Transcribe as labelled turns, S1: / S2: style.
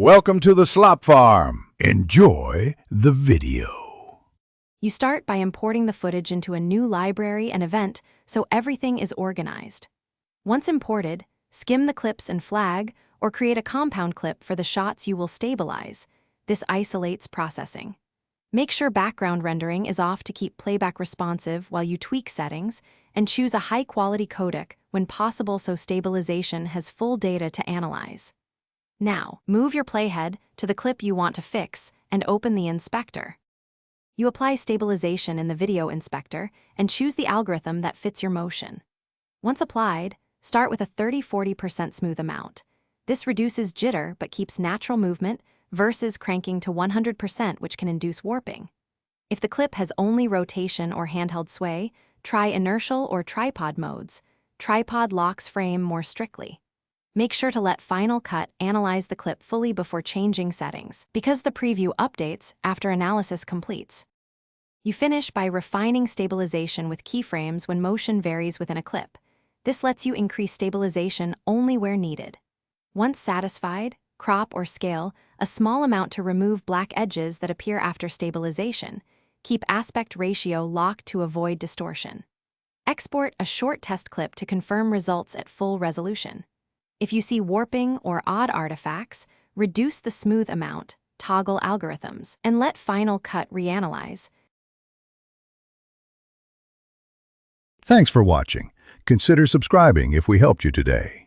S1: Welcome to the Slop Farm. Enjoy the video.
S2: You start by importing the footage into a new library and event so everything is organized. Once imported, skim the clips and flag or create a compound clip for the shots you will stabilize. This isolates processing. Make sure background rendering is off to keep playback responsive while you tweak settings, and choose a high-quality codec when possible so stabilization has full data to analyze. Now, move your playhead to the clip you want to fix and open the inspector. You apply stabilization in the video inspector and choose the algorithm that fits your motion. Once applied, start with a 30–40% smooth amount. This reduces jitter but keeps natural movement versus cranking to 100%, which can induce warping. If the clip has only rotation or handheld sway, try inertial or tripod modes. Tripod locks frame more strictly. Make sure to let Final Cut analyze the clip fully before changing settings, because the preview updates after analysis completes. You finish by refining stabilization with keyframes when motion varies within a clip. This lets you increase stabilization only where needed. Once satisfied, crop or scale a small amount to remove black edges that appear after stabilization. Keep aspect ratio locked to avoid distortion. Export a short test clip to confirm results at full resolution. If you see warping or odd artifacts, reduce the smooth amount, toggle algorithms, and let Final Cut reanalyze.
S1: Thanks for watching. Consider subscribing if we helped you today.